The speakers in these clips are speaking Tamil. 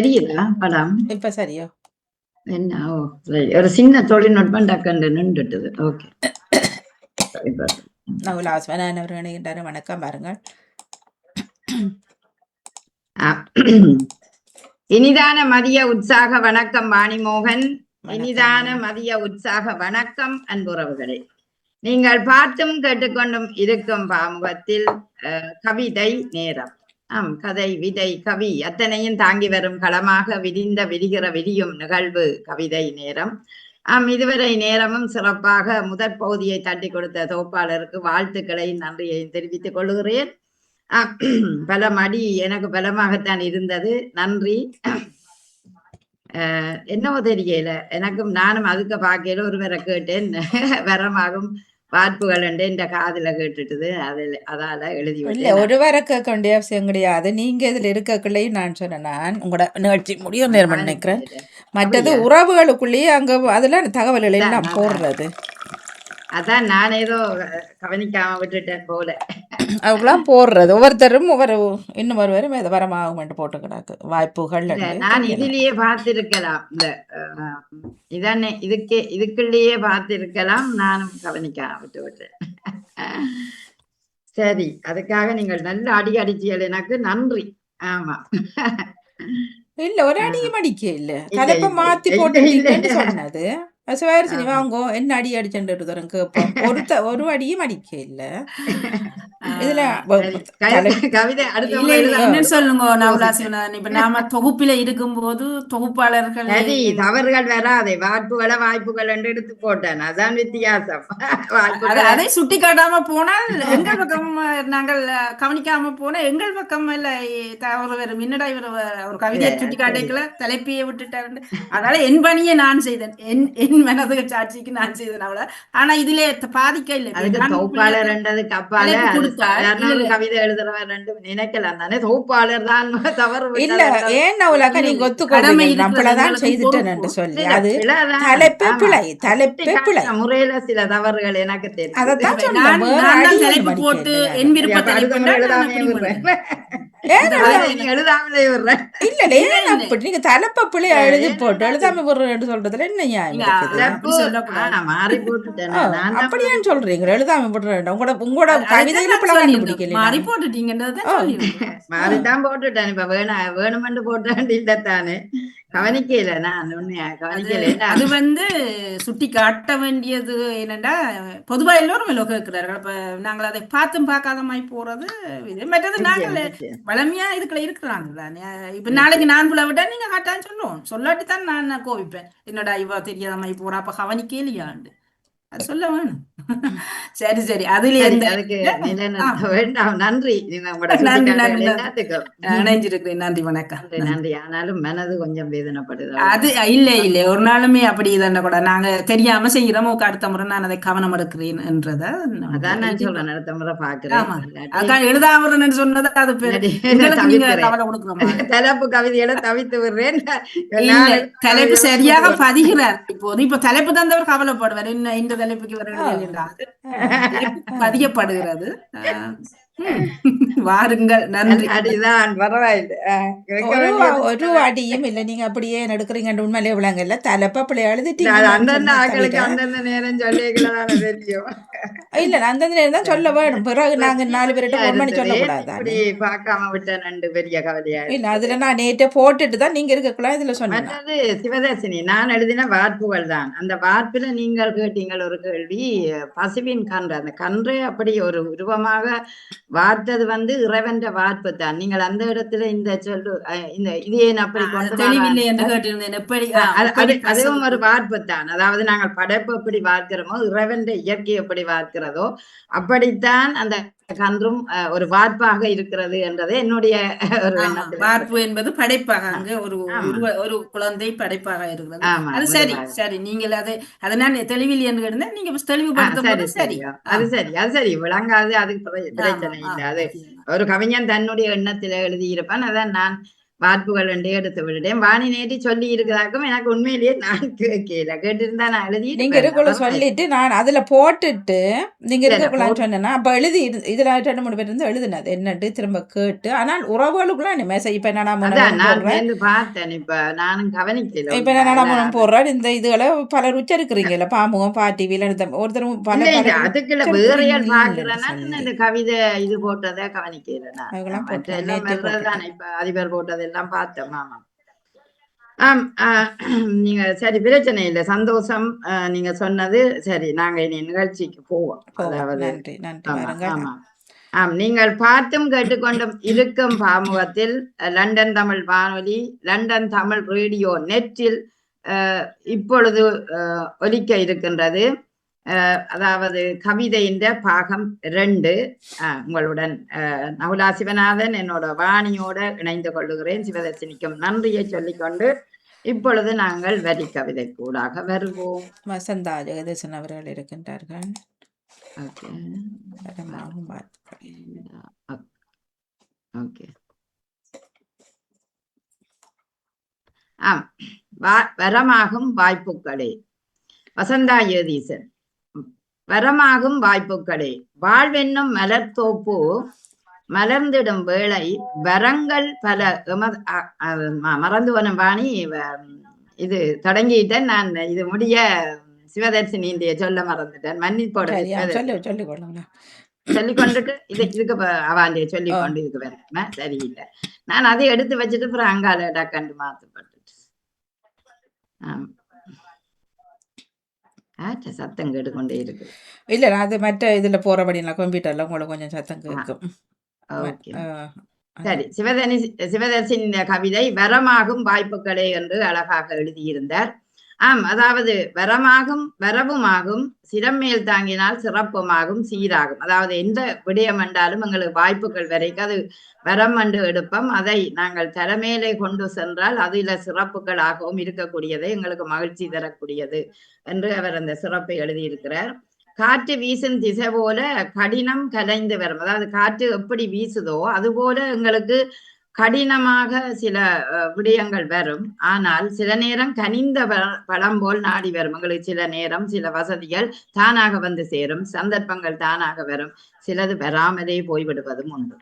தெரியுதா படம்? இப்ப சரியோ? என்ன? ஓ சரி. ஒரு சின்ன தொழில்நுட்பம் டக்குன்னு நின்றுட்டுது. ஓகே. நான் லாஸ்வனான் அவர் இணைகின்றாரு. வணக்கம் பாருங்கள். இனிதான மதிய உற்சாக வணக்கம் வாணிமோகன். இனிதான மதிய உற்சாக வணக்கம் அன்புறவுகளே. நீங்கள் பார்த்தும் கேட்டுக்கொண்டும் இருக்கும் பாமுகத்தில் கவிதை நேரம். கதை விதை கவி அத்தனையும் தாங்கி வரும் களமாக விரிந்த விரிகிற விரியும் நிகழ்வு கவிதை நேரம். இதுவரை நேரமும் சிறப்பாக முதற் பகுதியை தட்டி கொடுத்த தொகுப்பாளருக்கு வாழ்த்துக்களையும் நன்றியையும் தெரிவித்துக் கொள்கிறேன். பலம் அடி எனக்கு பலமாகத்தான் இருந்தது. நன்றி. என்னவோ தெரியல, எனக்கும் நானும் அதுக்கு பார்க்கல ஒருவரை கேட்டேன். வரமாகும் வாய்ப்புகள் என்ற காதுல கேட்டுட்டுது. அதால எழுதி ஒருவரை கேட்க வேண்டிய அவசியம் கிடையாது. நீங்க இதுல இருக்கக்குள்ளேயும் நான் சொன்னேன், நான் உங்களோட நிகழ்ச்சி முடியும் நேரம் நினைக்கிறேன். மற்றது உறவுகளுக்குள்ளேயே அங்க அதுல தகவல்கள் எல்லாம் போடுறது. அதான் நான் ஏதோ கவனிக்காம விட்டுட்டேன் போல. அவங்களாம் போடுறது ஒவ்வொருத்தரும் ஒவ்வொரு இன்னும் ஒருவரும் இதை வரமாகும் போட்டு கிடக்கு வாய்ப்புகள். நான் இதுலயே பார்த்திருக்கலாம், இந்த இதானே இதுக்குள்ளேயே பார்த்திருக்கலாம், நானும் கவனிக்காம விட்டு விட்டேன். சரி, அதுக்காக நீங்கள் நல்ல அடி அடிச்சியல், எனக்கு நன்றி. ஆமா, இல்ல ஒரு அடியும் அடிக்க இல்ல, தலைப்பை மாத்தி போட்டு சொன்னது சிவாரிசினி வாங்கோ என்ன அடி அடிச்சுட்டு தரும் கேட்போம். ஒரு அடியும் அடிக்க இல்ல. இதுல என்ன சொல்லுங்க நவலாசிவன், இப்ப நாம தொகுப்பில இருக்கும் போது தொகுப்பாளர்கள் தவறுகள் வராதே, வாய்ப்புகள் என்று எடுத்து போட்டேன், அதான் வித்தியாசம். அதை சுட்டி காட்டாம போனால் எங்கள் பக்கம் நாங்கள் கவனிக்காம போனா எங்கள் பக்கம் இல்ல தவறு வரும். என்னடா இவர் ஒரு கவிதையை சுட்டி காட்டிக்கல தலைப்பியை விட்டுட்டாரு. அதனால என் பணியை நான் செய்தேன், என் மனது சாட்சிக்கு நான் செய்தேன் அவ்வளவு. ஆனா இதுல பாதிக்க இல்லை, தொகுப்பாளர் கவிதை எழுதுறவர் நினைக்கலாம் தானே, தொகுப்பாளர் தான் தவறு இல்ல. ஏன் உலக நீங்க ஒத்துக்கொள்ளுங்க நம்மளதான் செய்துட்டேன் சொல்லி அது தலைப்பே பிழை, தலைப்பே பிழை முறையில சில தவறுகள் எனக்கு தெரியும். அதான் தலைப்பு போட்டு என் விருப்பத்தை எழுதாமலே விடுறேன். இல்ல நீங்க தலைப்ப பிள்ளைய எழுதி போட்டு எழுதாம விடுறேன்னு சொல்றதுல என்ன மாறி போட்டுட்டேன். அப்படியான்னு சொல்றீங்க எழுதாம விடுறேன். உங்களோட கவிதையில பிடிக்கல மாறி போட்டுட்டீங்கன்றத மாறிதான் போட்டுட்டேன். இப்ப வேணுமென்று போட்டேன் இல்லத்தானே, கவனிக்கல. நான் உண்மையா கவனிக்கல. அது சுட்டி காட்ட வேண்டியது என்னன்னா, பொதுவா எல்லோரும் கேட்கிறார்கள். இப்ப நாங்கள் அதை பார்த்தும் பார்க்காத மாதிரி போறது இது. மற்றது நாங்கள் வளமையா இதுக்குள்ள இருக்கிறாங்க தானே. இப்ப நாளைக்கு நான் புள்ள விட்டா நீங்க காட்டான்னு சொல்லுவோம், சொல்லாட்டித்தான் நான் கோவிப்பேன். என்னடா இவ தெரியாத மாதிரி போறா, அப்ப கவனிக்கலையாண்டு அது சொல்ல வேணும். சரி சரி, அதுல வேண்டாம். நன்றி, இணைஞ்சிருக்கிறேன். நன்றி, வணக்கம். நன்றி. ஆனாலும் மனது கொஞ்சம் வேதனைப்படுது. அது இல்ல ஒரு நாளுமே அப்படி தானே கூட நாங்க தெரியாம செய்யறோம். அடுத்த முறை நான் அதை கவனம் எடுக்கிறேன் என்றத அதான் நான் சொல்றேன், அடுத்த முறை பாக்குறேன். அதான் எழுதாமறேன்னு சொன்னது அது கவலை கொடுக்குறோம். தலைப்பு கவிதையில தவித்து விடுறேன். தலைப்பு சரியாக பதிகிறார். இப்ப தலைப்பு தந்தவர் கவலைப்படுவார், என்ன இந்த தலைப்புக்கு பதியப்படுகிறது. வாருங்கள், நன்றி. அடிதான் பரவாயில்லை, ஒரு அடியும் இல்ல. நீங்க அப்படியே எடுக்கிறீங்க உண்மையிலே விளங்கல. தலைப்பா பிள்ளை எழுதிட்டீங்க. அந்தந்த ஆக்களுக்கு அந்தந்த நேரம் சொல்லிக்கலாம் தெரியும். இல்ல அந்தந்த நேரம் தான் சொல்ல வேணும். பிறகு நாங்க 4 பேர்கிட்ட ஒரு மணி சொல்லக்கூடாது. அப்படி பார்க்காம விட்ட நண்டு பெரிய கவலையா இல்ல. அதுல நான் நேற்று போட்டுட்டு தான் நீங்க இருக்கக்கூடாது இதுல சொன்னேன். அது சிவதர்சினி, நான் எழுதின வார்ப்புகள் தான். அந்த வார்ப்புல நீங்கள் கேட்டீங்கள் ஒரு கேள்வி, பசுவின் கன்று. அந்த கன்று அப்படி ஒரு உருவமாக வார்த்தது இறைவன் வார்ப்பு தான். நீங்கள் அந்த இடத்துல இந்த சொல்லு இந்த இது ஏன் அப்படி தெளிவில்லை என்று கேட்டிருந்தேன். எப்படி அதுவும் ஒரு வார்ப்பு தான். அதாவது நாங்கள் படைப்பு எப்படி பார்க்கிறோமோ, இறைவன் இயற்கை எப்படி பார்க்கிறதோ அப்படித்தான் அந்த கன்றும் ஒரு வார்ப்பாக இருக்கிறது என்றது என்னுடைய ஒரு வார்ப்பு என்பது படைப்பாக, அங்க ஒரு குழந்தை படைப்பாக இருக்கிறது. அது சரி சரி, நீங்கள் அதை நான் தெளிவில் என்று கேட்டேன், நீங்க தெளிவுபடுத்தும். சரி, அது சரி விளங்காது, அதுக்கு பிரச்சனை இல்லை. அது ஒரு கவிஞன் தன்னுடைய எண்ணத்துல எழுதியிருப்பான். அதான் நான் வார்ப்புகள் என்று எடுத்து விட்டுட்டேன். வாணி நேற்று சொல்லி இருக்கிறாக்கும் எனக்கு உண்மையிலேயே நான் கேட்கல, கேட்டிருந்தா நான் நீங்க இருக்கக்குள்ள சொல்லிட்டு நான் அதுல போட்டுட்டு நீங்க இருக்கக்குள்ளான்னு சொன்னேன்னா அப்ப எழுதி இதுல 2-3 பேர் இருந்து எழுதுனது என்னட்டு திரும்ப கேட்டு. ஆனால் உறவுகளுக்குள்ள நீ மெசேஜ் இப்ப என்ன நான் சேர்ந்து பார்த்தேன். இப்ப நானும் கவனிக்கல. இப்ப என்ன போடுறாரு இந்த இதுகளை பலர் உச்சரிக்கிறீங்கல்ல, பாமுகம் பாட்டிவில ஒருத்தரும் பல அதுக்குள்ள வேறையால் பாக்குறேன்னா இந்த கவிதை இது போட்டதை கவனிக்கிறேன். இப்ப அதிபர் போட்டதெல்லாம் பார்த்தேன். ஆமா. நீங்க சரி, பிரச்சனை இல்லை, சந்தோஷம். நீங்க சொன்னது சரி. நாங்க இனி நிகழ்ச்சிக்கு போவோம். அதாவது ஆமா. நீங்கள் பார்த்தும் கேட்டுக்கொண்டும் இருக்கும் பாமுகத்தில் லண்டன் தமிழ் வானொலி, லண்டன் தமிழ் ரேடியோ நெட்டில் இப்பொழுது ஒலிக்க இருக்கின்றது. அதாவது கவிதையின் பாகம் 2. உங்களுடன் நகுலா சிவநாதன், என்னோட வாணியோட இணைந்து கொள்ளுகிறேன். சிவதர்சினிக்கும் நன்றியை சொல்லிக்கொண்டு இப்பொழுது நாங்கள் வரி கவிதை கூடாக வருவோம். வசந்தா ஜெகதீசன் அவர்கள் இருக்கின்றார்கள். வரமாகும் வாய்ப்புகளே. வசந்தா ஜெகதீசன். வரமாகும் வாய்ப்புகளே, வாழ்வென்னும் மலர்தோப்பு மலர்ந்திடும் வேளை வரங்கள் பல. மறந்து போன வாணி, இது தொடங்கிட்டேன் நான். இது முடிய சிவதர்சினிய சொல்ல மறந்துட்டேன், மன்னிப்போட. சொல்லிக்கொண்டுட்டு இதுக்கு அவாண்டிய சொல்லிக்கொண்டு இதுக்கு வேற சரியில்லை. நான் அதை எடுத்து வச்சுட்டு அப்புறம் அங்கால டக்கண்டு மாத்தப்பட்டுட்டு சத்தம் கேட்டுக்கொண்டே இருக்கு. இல்ல அது மற்ற இதுல போறபடினா கம்ப்யூட்டர்ல உங்களுக்கு கொஞ்சம் சத்தம் கேட்கும். சரி, சிவதர்சின் கவிதை வரமாகும் வாய்ப்புகளே என்று அழகாக எழுதியிருந்தார். அதாவது வரமாகும் வரவுமாகும், சிரமேல் தாங்கினால் சிறப்புமாகும் சீராகும். அதாவது எந்த விடயம் என்றாலும் எங்களுக்கு வாய்ப்புகள் வரைக்கும் அது வரம் என்று எடுப்போம். அதை நாங்கள் தலைமையிலே கொண்டு சென்றால் அதில சிறப்புகளாகவும் இருக்கக்கூடியது, எங்களுக்கு மகிழ்ச்சி தரக்கூடியது என்று அவர் அந்த சிறப்பை எழுதியிருக்கிறார். காற்று வீசும் திசை போல கடினம் கலைந்து வரும். அதாவது காற்று எப்படி வீசுதோ அதுபோல எங்களுக்கு கடினமாக சில விடயங்கள் வரும். ஆனால் சில நேரம் கனிந்த பழம் போல் நாடி வரும். எங்களுக்கு சில நேரம் சில வசதிகள் தானாக வந்து சேரும், சந்தர்ப்பங்கள் தானாக வரும், சிலது வராமலே போய்விடுவதும் உண்டு.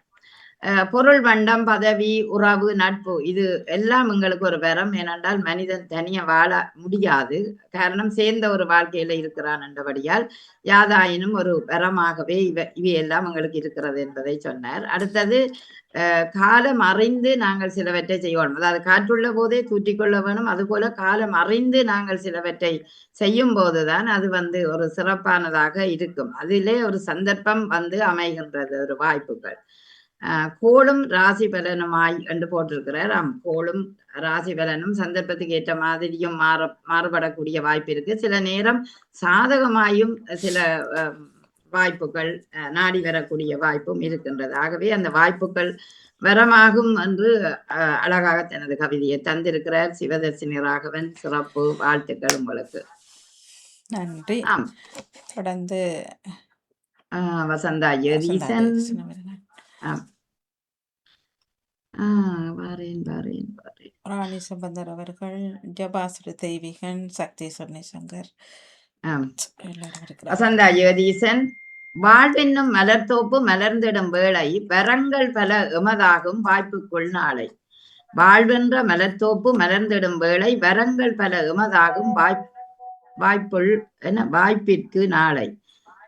பொருள், வண்டம், பதவி, உறவு, நட்பு, இது எல்லாம் எங்களுக்கு ஒரு வரம். ஏனென்றால் மனிதன் தனியா வாழ முடியாது. காரணம், சேர்ந்த ஒரு வாழ்க்கையில இருக்கிறான் என்றபடியால் யாதாயினும் ஒரு வரமாகவே இவையெல்லாம் எங்களுக்கு இருக்கிறது என்பதை சொன்னார். அடுத்தது காலம் அறிந்து நாங்கள் சிலவற்றை செய்வோம். அதாவது காற்றுள்ள போதே தூற்றிக்கொள்ள வேணும். அதுபோல காலம் அறிந்து நாங்கள் சிலவற்றை செய்யும் போதுதான் அது ஒரு சிறப்பானதாக இருக்கும். அதிலே ஒரு சந்தர்ப்பம் அமைகின்றது, ஒரு வாய்ப்புகள். கோளும் ராசி பலனுமாய் என்று போட்டிருக்கிறார். கோளும் ராசி பலனும் சந்தர்ப்பத்துக்கு ஏற்ற மாதிரியும் மாறுபடக்கூடிய வாய்ப்பு இருக்கு. சில நேரம் சாதகமாயும் சில வாய்ப்புகள் நாடி வரக்கூடிய வாய்ப்பும் இருக்கின்றது. ஆகவே அந்த வாய்ப்புகள் வரமாகும் என்று அழகாக தனது கவிதையை தந்திருக்கிறார் சிவதர்சினி ராகவன். சிறப்பு, வாழ்த்துக்கள் உங்களுக்கு. நன்றி. தொடர்ந்து வசந்தா ஜெகதீசன். ராணி சம்பந்தர் அவர்கள், ஜபாஸ்ரீ தெய்வீகன், சக்தி சொன்னிசங்கர். வசந்தா ஜெகதீசன். வாழ்வென்னும் மலர்தோப்பு மலர்ந்திடும் வேளை வரங்கள் பல எமதாகும் வாய்ப்புக்குள் நாளை. வாழ்வென்ற மலர்தோப்பு மலர்ந்திடும் வேளை வரங்கள் பல எமதாகும் வாய்ப்பிற்கு நாளை.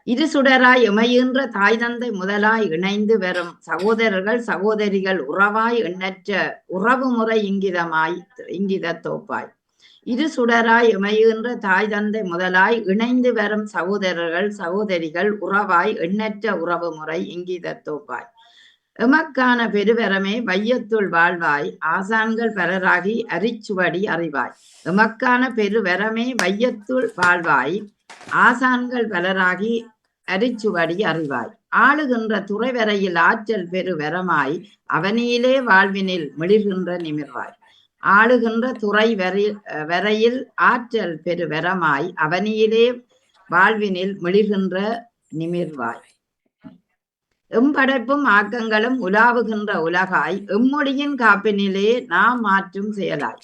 இரு சுடராய் இமையின்ற தாய் தந்தை முதலாய் இணைந்து வரும் சகோதரர்கள் சகோதரிகள் உறவாய் எண்ணற்ற உறவு முறை இங்கித தோப்பாய். இரு சுடராய் இமையின்ற தாய் தந்தை முதலாய் இணைந்து வரும் சகோதரர்கள் சகோதரிகள் உறவாய் எண்ணற்ற உறவு முறை இங்கித தோப்பாய். எமக்கான பெருவரமே வையத்துள் வாழ்வாய் ஆசான்கள் பலராகி அரிச்சுவடி அறிவாய். எமக்கான பெருவரமே வையத்துள் வாழ்வாய் ஆசான்கள் பலராகி அரிச்சுவடி அறிவாய். ஆளுகின்ற துறை வரையில் ஆற்றல் பெரு வரமாய் அவனியிலே வாழ்வினில் மிளிர்கின்ற நிமிர்வாய். ஆளுகின்ற துறை வரையில் ஆற்றல் பெரு வரமாய் அவனியிலே வாழ்வினில் மிளிர்கின்ற நிமிர்வாய். எம்படைப்பும் ஆக்கங்களும் உலாவுகின்ற உலகாய் எம்மொழியின் காப்பினிலே நாம் மாற்றும் செயலாய்.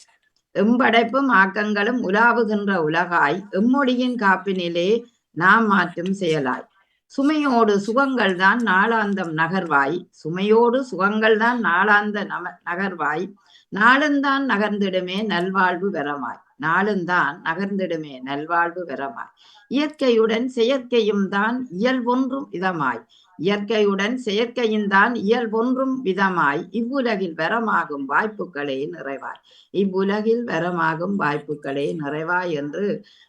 எம்படைப்பும் ஆக்கங்களும் உலாவுகின்ற உலகாய் எம்மொழியின் காப்பினிலே நாம் மாற்றும் செயலாய். சுமையோடு சுகங்கள் தான் நாளாந்தம் நகர்வாய். சுமையோடு சுகங்கள் தான் நாளாந்த நகர்வாய். நாளுந்தான் நகர்ந்திடுமே நல்வாழ்வு வரமாய். நாளுந்தான் நகர்ந்திடுமே நல்வாழ்வு வரமாய். இயற்கையுடன் செயற்கையும் தான் இயல்பொன்றும் விதமாய். இயற்கையுடன் செயற்கையும் தான் இயல்பொன்றும் விதமாய். இவ்வுலகில் வரமாகும் வாய்ப்புகளே நிறைவாய். இவ்வுலகில் வரமாகும் வாய்ப்புகளே நிறைவாய் என்று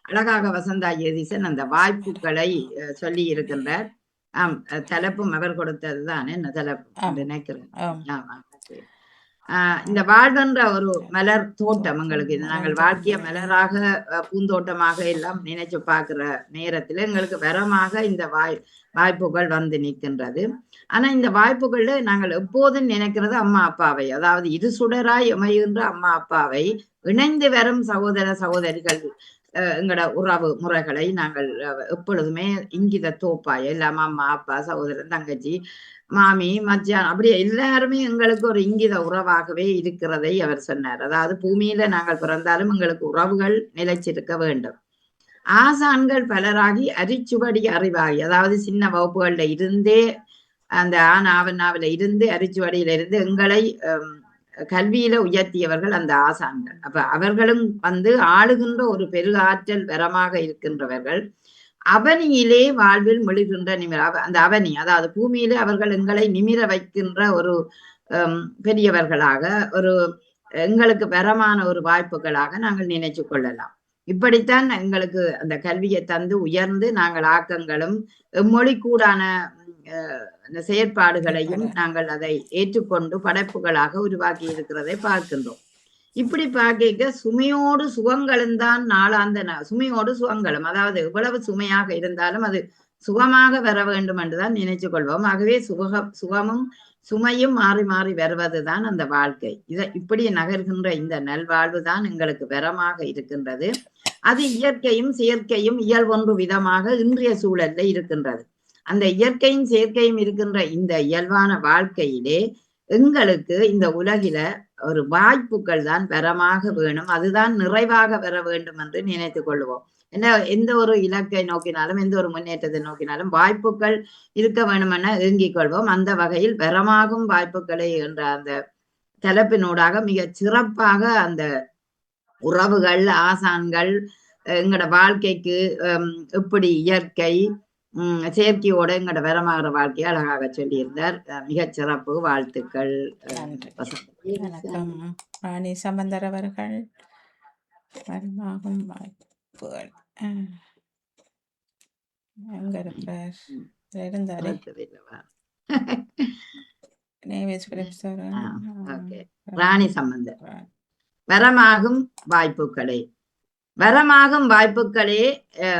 அழகாக வசந்தா ஜெகதீசன் அந்த வாய்ப்புகளை சொல்லி இருக்கின்றார். தலைப்பும் அவர் கொடுத்ததுதான் என்ன தலைப்பு நினைக்கிறேன். இந்த வாழ்வென்ற ஒரு மலர் தோட்டம் எங்களுக்கு நாங்கள் வாழ்க்கைய மலராக பூந்தோட்டமாக எல்லாம் நினைச்சு பார்க்கிற நேரத்துல எங்களுக்கு வரமாக இந்த வாய்ப்புகள் வந்து நிற்கின்றது. ஆனா இந்த வாய்ப்புகள்ல நாங்கள் எப்போதும் நினைக்கிறது அம்மா அப்பாவை, அதாவது இரு சுடராய் அமைகின்ற அம்மா அப்பாவை, இணைந்து வரும் சகோதர சகோதரிகள் எங்களோட உறவு முறைகளை நாங்கள் எப்பொழுதுமே இங்கித தோப்பாய் எல்லாம் அம்மா அப்பா சகோதரன் தங்கச்சி மாமி மச்சான் அப்படி எல்லாருமே எங்களுக்கு ஒரு இங்கித உறவாகவே இருக்கிறதை அவர் சொன்னார். அதாவது பூமியில நாங்கள் பிறந்தாலும் எங்களுக்கு உறவுகள் நிலைச்சிருக்க வேண்டும். ஆசான்கள் பலராகி அரிச்சுவடி அறிவாகி, அதாவது சின்ன வகுப்புகள்ல இருந்தே அந்த ஆனாவனாவில இருந்து அரிச்சுவடியில இருந்து எங்களை கல்வியில உயர்த்தியவர்கள் அந்த ஆசான்கள். அப்ப அவர்களும் வந்து ஆளுகின்ற ஒரு பெருஆற்றல் வரமாக இருக்கின்றவர்கள். அவனியிலே வாழ்வில் மொழிகின்ற அந்த அவனி, அதாவது பூமியிலே அவர்கள் எங்களை நிமிர வைக்கின்ற ஒரு பெரியவர்களாக, ஒரு எங்களுக்கு வரமான ஒரு வாய்ப்புகளாக நாங்கள் நினைச்சு கொள்ளலாம். இப்படித்தான் எங்களுக்கு அந்த கல்வியை தந்து உயர்ந்து நாங்கள் ஆக்கங்களும் மொழி கூடான செயற்பாடுகளையும் நாங்கள் அதை ஏற்றுக்கொண்டு படைப்புகளாக உருவாக்கி இருக்கிறதை பார்க்கின்றோம். இப்படி பார்க்க சுமையோடு சுகங்களும் தான் நாளாந்த சுமையோடு சுகங்களும், அதாவது எவ்வளவு சுமையாக இருந்தாலும் அது சுகமாக வர வேண்டும் என்றுதான் நினைச்சு கொள்வோம். ஆகவே சுகமும் சுமையும் மாறி மாறி வருவதுதான் அந்த வாழ்க்கை. இப்படி நகர்கின்ற இந்த நல்வாழ்வு தான் எங்களுக்கு வரமாக இருக்கின்றது. அது இயற்கையும் செயற்கையும் இயல்பொன்று விதமாக இன்றைய சூழல்ல இருக்கின்றது. அந்த இயற்கையும் செயற்கையும் இருக்கின்ற இந்த இயல்பான வாழ்க்கையிலே எங்களுக்கு இந்த உலகில ஒரு வாய்ப்புகள் தான் வரமாக வேணும், அதுதான் நிறைவாக வர வேண்டும் என்று நினைத்து கொள்வோம். என்ன எந்த ஒரு இலக்கை நோக்கினாலும் எந்த ஒரு முன்னேற்றத்தை நோக்கினாலும் வாய்ப்புகள் இருக்க வேண்டும் என ஏங்கிக் கொள்வோம். அந்த வகையில் வரமாகும் வாய்ப்புகளை என்ற அந்த தலைப்பினூடாக மிக சிறப்பாக அந்த உறவுகள் ஆசான்கள் எங்களோட வாழ்க்கைக்கு எப்படி இயற்கை செயற்கையோட எங்களோட வரமாகிற வாழ்க்கையை அழகாக சொல்லியிருந்தார். மிகச் சிறப்பு. வாழ்த்துக்கள். ராணி சம்பந்தர் அவர்கள். வரமாகும் வாய்ப்புகள் எங்க இருக்கிறார் இருந்தாரு ராணி சம்பந்தர். வரமாகும் வாய்ப்புகளே வரமாகும் வாய்ப்புகளே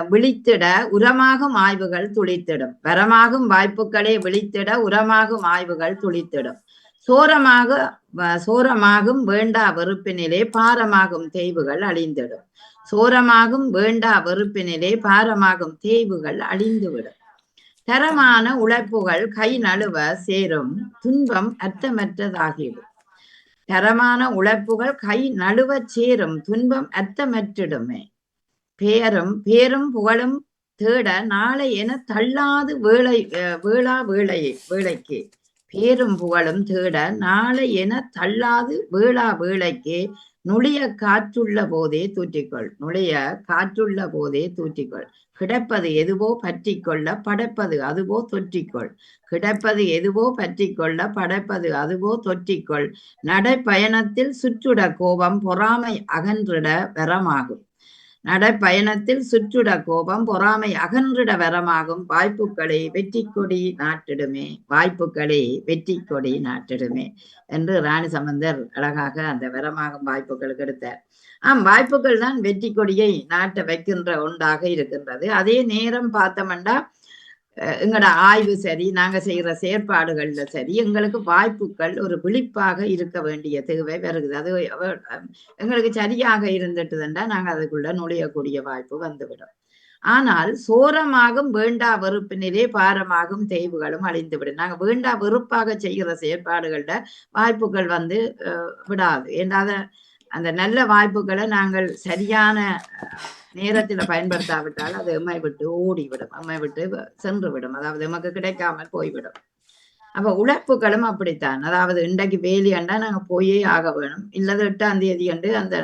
விழித்திட உரமாகும் ஆய்வுகள் துளித்திடும். வரமாகும் வாய்ப்புகளே விழித்திட உரமாகும் ஆய்வுகள் துளித்திடும். சோரமாகும் வேண்டா வெறுப்பினிலே பாரமாகும் தேய்வுகள் அழிந்திடும். சோரமாகும் வேண்டா வெறுப்பினிலே பாரமாகும் தேய்வுகள் அழிந்துவிடும். தரமான உழைப்புகள் கை நழுவ சேரும் துன்பம் அர்த்தமற்றதாகிவிடும். தரமான உழைப்புகள் கை நழுவ சேரும் துன்பம் அர்த்தமற்றிடுமே. பேரும் புகழும் தேட நாளை என தள்ளாது வேளைக்கு பேரும் புகழும் தேட நாளை என தள்ளாது வேளைக்கு நுழைய காற்றுள்ள போதே தூற்றிக்கொள். கிடைப்பது எதுவோ பற்றி கொள்ள படைப்பது அதுவோ தொற்றிக்கொள். கிடைப்பது எதுவோ பற்றி கொள்ள படைப்பது அதுவோ தொற்றிக்கொள். நடைப்பயணத்தில் சுற்றுட கோபம் பொறாமை அகன்றிட வரமாகும். நடைப்பயணத்தில் சுற்றுட கோபம் பொறாமை அகன்றிட வரமாகும். வாய்ப்புகளை வெற்றி கொடி நாட்டிடுமே. வாய்ப்புகளை வெற்றி கொடி நாட்டிடுமே என்று ராணி சம்பந்தர் அழகாக அந்த வரமாகும் வாய்ப்புகளுக்கு எடுத்தார். வாய்ப்புகள் தான் வெற்றி கொடியை நாட்ட வைக்கின்ற ஒன்றாக இருக்கின்றது. அதே நேரம் பார்த்தோம்னா எங்களோட ஆய்வு சரி, நாங்க செய்யற செயற்பாடுகள்ல சரி, எங்களுக்கு வாய்ப்புகள் ஒரு விழிப்பாக இருக்க வேண்டிய தேவை வருகிறது. அது எங்களுக்கு சரியாக இருந்துட்டுதுண்டா நாங்க அதுக்குள்ள நுழையக்கூடிய வாய்ப்பு வந்துவிடும். ஆனால் சோரமாகும் வேண்டா வெறுப்பினிலே பாரமாகும் தேய்வுகளும் அழிந்துவிடும். நாங்க வேண்டா வெறுப்பாக செய்கிற செயற்பாடுகள்ல வாய்ப்புகள் விடாது. ஏன்னாத அந்த நல்ல வாய்ப்புகளை நாங்கள் சரியான நேரத்துல பயன்படுத்தாவிட்டால் அது எம்மை விட்டு ஓடிவிடும், எம்மை விட்டு சென்று விடும், அதாவது எமக்கு கிடைக்காமல் போய்விடும். அப்ப உழைப்புகளும் அப்படித்தான். அதாவது இன்றைக்கு வேலி அண்டா நாங்க போயே ஆக வேணும், இல்லது 8ஆம் தேதி அன்று அந்த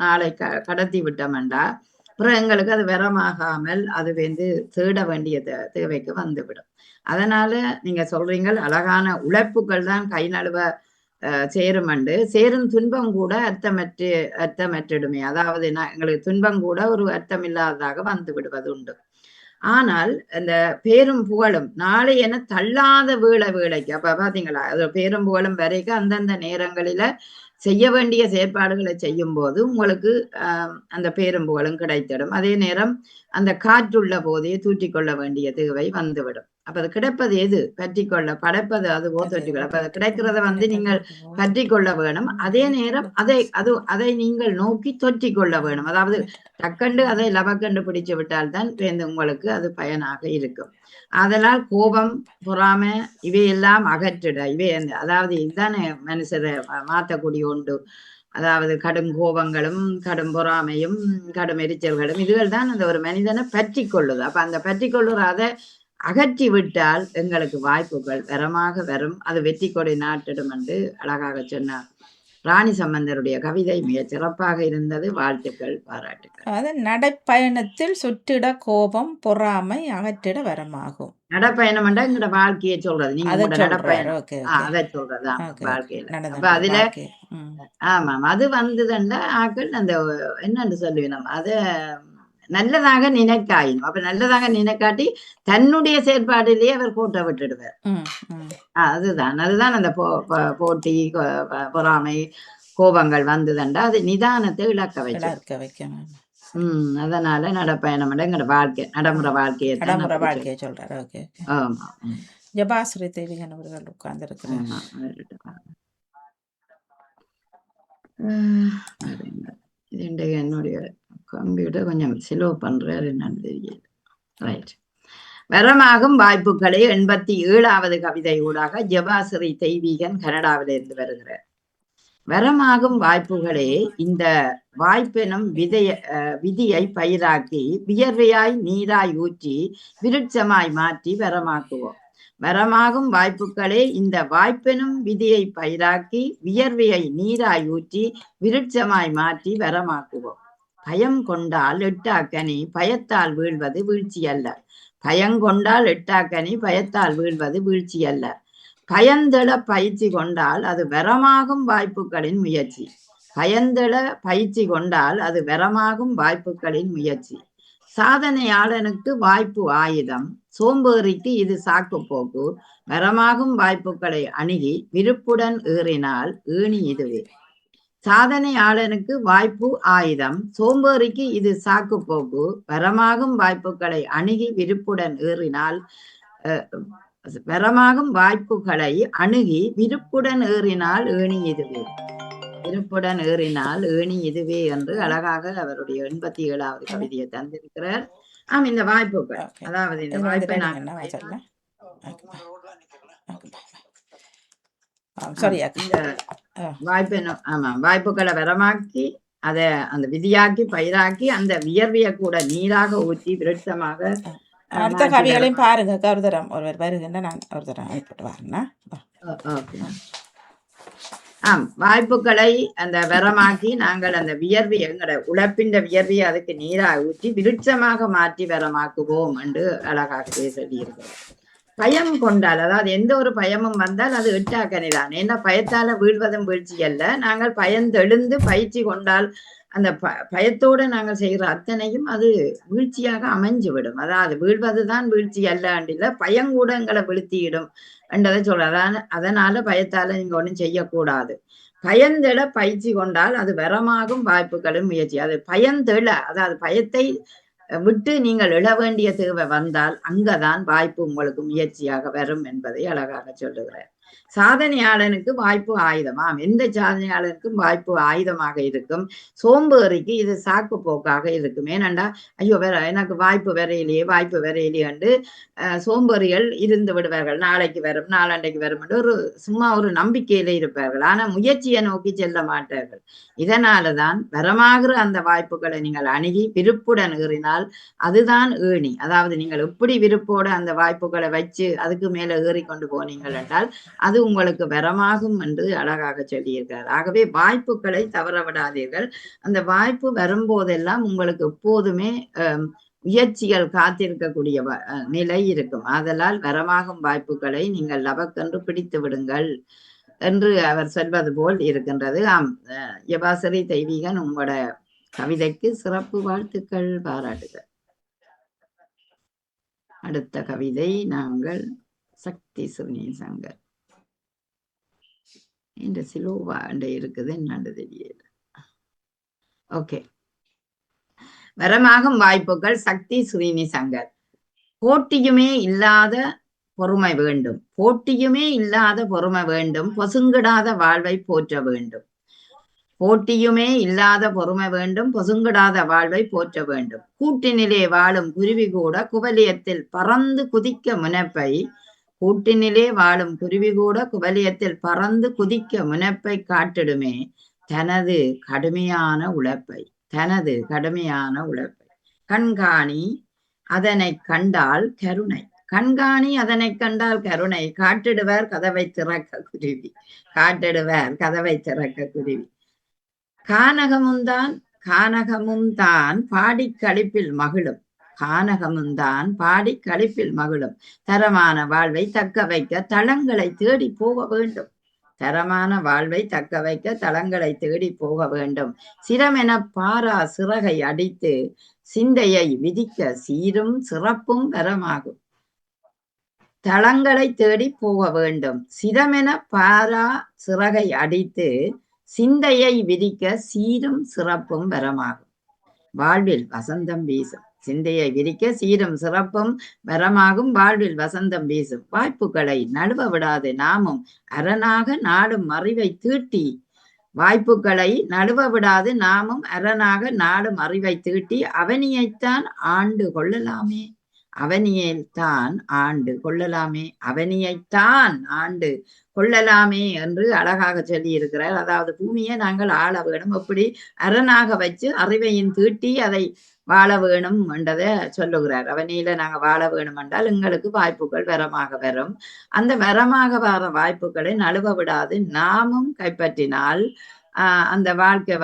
நாளை கடத்தி விட்டோம்டா அப்புறம் எங்களுக்கு அது வரமாகாமல் அது தேட வேண்டிய தேவைக்கு வந்துவிடும். அதனால நீங்க சொல்றீங்க அழகான உழைப்புகள் தான் கை நழுவ சேருமண்டு, சேரும் துன்பம் கூட அர்த்தமற்றிடுமே. அதாவது எங்களுக்கு துன்பம் கூட ஒரு அர்த்தமில்லாததாக வந்து விடுவது உண்டு. ஆனால் அந்த பேரும் புகழும் நாளை என தள்ளாத வேளைக்கு அப்ப பாத்தீங்களா, அது பேரும் புகழும் வரைக்கும் அந்தந்த நேரங்களில செய்ய வேண்டிய செயற்பாடுகளை செய்யும் போது உங்களுக்கு அந்த பேரும் புகழும் கிடைத்திடும். அதே நேரம் அந்த காற்றுள்ள போதே தூற்றிக்கொள்ள வேண்டிய தேவை வந்துவிடும். அப்ப அது கிடைப்பது எது? பற்றிக்கொள்ள படைப்பது அதுவோ தொற்றிக்கொள்ள. அப்ப அது கிடைக்கிறத நீங்கள் பற்றிக்கொள்ள வேணும். அதே நேரம் அதை நீங்கள் நோக்கி தொற்றிக்கொள்ள வேணும். அதாவது டக்கண்டு அதை லவக்கண்டு பிடிச்சு விட்டால்தான் உங்களுக்கு அது பயனாக இருக்கும். அதனால் கோபம், பொறாமை இவையெல்லாம் அகற்றிட அதாவது இதுதானே மனுஷரை மாற்றக்கூடிய ஒன்று. அதாவது கடும் கோபங்களும் கடும் பொறாமையும் கடும் எரிச்சல்களும் இதுகள் தான் அந்த ஒரு மனிதனை பற்றி கொள்ளுது. அப்ப அந்த பற்றி கொள்ளுற அதை அகற்றி விட்டால் எங்களுக்கு வாய்ப்புகள் வரமாக வரும். அது வெற்றி கொடி நாட்டிடும் என்று அழகாக சொன்னார். ராணி சம்பந்தருடைய கவிதை மிக சிறப்பாக இருந்தது. வாழ்த்துக்கள், பாராட்டுக்கள். அது நடைப்பயணத்தில் சுற்றிட கோபம் பொறாமை அகற்றிட வரமாகும். நடைப்பயணம் என்றா எங்களோட வாழ்க்கையை சொல்றது. நீங்க நடைப்பயணம் அதை சொல்றதுதான் வாழ்க்கையில. அப்ப அதுல ஆமாம் அது வந்ததுண்டா ஆக்கள் அந்த என்னன்னு சொல்லுவேன் அத நல்லதாக நினைக்காயினும். அப்ப நல்லதாக நினைக்காட்டி தன்னுடைய செயற்பாட்டிலேயே அவர் கோட்டை விட்டுடுவார். அதுதான் அந்த போட்டி, பொறாமை, கோபங்கள் வந்ததுண்டா அது நிதானத்தை இழக்க வைக்க. அதனால நடப்பயணம் எங்களோட வாழ்க்கை நடைமுறை வாழ்க்கையை சொல்றாரு. ஆமா. ஜபாஸ்ரீ தேவிகன் அவர்கள் உட்கார்ந்து இருக்கிறார். என்னுடைய கம்ப்யூட்டர் கொஞ்சம் ஸ்லோ பண்றாரு என்னன்னு தெரியல. ரைட். வரமாகும் வாய்ப்புகளே 87வது கவிதை ஊடாக ஜபாஸ்ரீ தெய்வீகன் கனடாவிலிருந்து வருகிறார். வரமாகும் வாய்ப்புகளே இந்த வாய்ப்பெனும் விதியை பயிராக்கி வியர்வையாய் நீராய் ஊற்றி விருட்சமாய் மாற்றி வரமாக்குவோம். வரமாகும் வாய்ப்புகளே இந்த வாய்ப்பெனும் விதியை பயிராக்கி வியர்வையை நீராய் ஊற்றி விருட்சமாய் மாற்றி வரமாக்குவோம். பயம் கொண்டால் எட்டாக்கனி பயத்தால் வீழ்வது வீழ்ச்சி அல்ல. பயங்கொண்டால் எட்டாக்கனி பயத்தால் வீழ்வது வீழ்ச்சி அல்ல. பயந்தள பயிற்சி கொண்டால் அது வரமாகும் வாய்ப்புகளின் முயற்சி. பயந்தள பயிற்சி கொண்டால் அது வரமாகும் வாய்ப்புகளின் முயற்சி. சாதனையாளனுக்கு வாய்ப்பு ஆயுதம், சோம்பேறிக்கு இது சாக்கு போக்கு. வரமாகும் வாய்ப்புகளை அணுகி விருப்புடன் ஏறினால் ஏணி இதுவே. சாதனையாளனுக்கு வாய்ப்பு ஆயுதம், சோம்பேறிக்கு இது சாக்கு போக்கு. வரமாகும் வாய்ப்புகளை அணுகி விருப்புடன் ஏறினால் வரமாகும் வாய்ப்புகளை அணுகி விருப்புடன் ஏறினால் ஏணி இதுவே. விருப்புடன் ஏறினால் ஏணி இதுவே என்று அழகாக அவருடைய 87வது கவிதையை தந்திருக்கிறார். இந்த வாய்ப்புகள், அதாவது இந்த வாய்ப்பை வாய்ப்புகளை வரமாக்கி அதை அந்த விதியாக்கி பயிராக்கி அந்த வியர்விய கூட நீராக ஊற்றி விருட்சமாக. அடுத்த கவிகளையும் பாருங்க. ஒருத்தரம் ஒருவர் வருகின்ற நான் ஒருத்தரம் அனுப்பிட்டு வாருன்னா. வாய்ப்புகளை அந்த வரமாக்கி நாங்கள் அந்த வியர்வி எங்கட உழைப்பின் வியர்வியை அதுக்கு நீராக ஊற்றி விருட்சமாக மாற்றி வரமாக்குவோம் என்று அழகாகவே சொல்லியிருக்கிறோம். பயம் கொண்டால், அதாவது எந்த ஒரு பயமும் வந்தால் அது எட்டாக்கனிதான். ஏன்னா பயத்தால வீழ்வதும் வீழ்ச்சி அல்ல. நாங்கள் பயந்தெழுந்து பயிற்சி கொண்டால் அந்த பயத்தோடு நாங்கள் செய்கிற அத்தனையும் அது வீழ்ச்சியாக அமைஞ்சு விடும். அதாவது வீழ்வதுதான் வீழ்ச்சி அல்ல, பயங்கூட எங்களை வீழ்த்தியிடும் என்றதை சொல்ற. அதனால பயத்தால நீங்க ஒன்றும் செய்யக்கூடாது. பயந்தெழ பயிற்சி கொண்டால் அது வரமாகும் வாய்ப்புகளும் முயற்சி. அது பயந்தெழ, அதாவது பயத்தை விட்டு நீங்கள் எழ வேண்டிய தேவை வந்தால் அங்கதான் வாய்ப்பு உங்களுக்கு முயற்சியாக வரும் என்பதை அழகாக சொல்லுகிறார். சாதனையாளனுக்கு வாய்ப்பு ஆயுதமாம். எந்த சாதனையாளனுக்கும் வாய்ப்பு ஆயுதமாக இருக்கும். சோம்பேறிக்கு இது சாக்கு போக்காக இருக்கும். ஏனண்டா ஐயோ எனக்கு வாய்ப்பு வரையிலேயே என்று சோம்பேறிகள் இருந்து விடுவார்கள். நாளைக்கு வரும், நாளண்டைக்கு வரும் என்று சும்மா ஒரு நம்பிக்கையில இருப்பார்கள். ஆனா முயற்சியை நோக்கி செல்ல மாட்டார்கள். இதனாலதான் வரமாகிற அந்த வாய்ப்புகளை நீங்கள் அணுகி விருப்புடன் ஏறினால் அதுதான் ஏணி. அதாவது நீங்கள் எப்படி விருப்போட அந்த வாய்ப்புகளை வச்சு அதுக்கு மேல ஏறி கொண்டு போனீங்கள் என்றால் அது உங்களுக்கு வரமாகும் என்று அழகாக சொல்லியிருக்கிறார். ஆகவே வாய்ப்புகளை தவற விடாதீர்கள். அந்த வாய்ப்பு வரும்போதெல்லாம் உங்களுக்கு எப்போதுமே முயற்சிகள் காத்திருக்கக்கூடிய நிலை இருக்கும். ஆதலால் வரமாகும் வாய்ப்புகளை நீங்கள் லபக்கென்று பிடித்து விடுங்கள் என்று அவர் சொல்வது போல் இருக்கின்றது. யபாசரி தெய்வீகன், உங்களோட கவிதைக்கு சிறப்பு வாழ்த்துக்கள், பாராட்டுகள். அடுத்த கவிதை நாங்கள் சக்தி சுனீசங்கர் இந்த சிலோவா இருக்குது, என்னன்னு தெரியல. ஓகே, வரமாகும் வாய்ப்புகள். சக்தி சுரீனி சங்கர். போட்டியுமே இல்லாத பொறுமை வேண்டும், போட்டியுமே இல்லாத பொறுமை வேண்டும், பொசுங்கிடாத வாழ்வை போற்ற வேண்டும். போட்டியுமே இல்லாத பொறுமை வேண்டும், பொசுங்கிடாத வாழ்வை போற்ற வேண்டும். கூட்டினிலே வாழும் குருவி கூட குவலியத்தில் பறந்து குதிக்க முனைப்பை கூட்டினிலே வாழும் குருவி கூட குவலியத்தில் பறந்து குதிக்க முனைப்பை காட்டிடுமே தனது கடுமையான உழைப்பை. கண்காணி அதனை கண்டால் கருணை. கண்காணி அதனை கண்டால் கருணை. காட்டிடுவார் கதவை திறக்க குருவி. கானகமும் தான் பாடி களிப்பில் மகிழும். தரமான வாழ்வை தக்க வைக்க தளங்களை தேடி போக வேண்டும். சிரமென பாரா சிறகை அடித்து சிந்தையை விதிக்க சீரும் சிறப்பும் வரமாகும். தளங்களை தேடி போக வேண்டும். சிரமென பாரா சிறகை அடித்து சிந்தையை விதிக்க சீரும் சிறப்பும் வரமாகும். வாழ்வில் வசந்தம் வீசும். சிந்தையை விரிக்க சீரும் சிறப்பும் வரமாகும். வாழ்வில் வசந்தம் வீசும். வாய்ப்புகளை நழுவ விடாது நாமும் அரணாக நாடும் அறிவை தீட்டி. வாய்ப்புகளை நழுவ விடாது நாமும் அரணாக நாடும் அறிவை தீட்டி அவனியைத்தான் ஆண்டு கொள்ளலாமே என்று அழகாக சொல்லி இருக்கிறார். அதாவது பூமியை நாங்கள் ஆள வேணும், எப்படி அரணாக வச்சு அறிவையின் தீட்டி அதை வாழ வேணும் என்றதை சொல்லுகிறார். அவனியில நாங்க வாழ வேணும் என்றால் எங்களுக்கு வாய்ப்புகள் வரமாக வரும். அந்த வரமாக வர வாய்ப்புகளை நழுவ விடாது நாமும் கைப்பற்றினால் அந்த வாழ்க்கை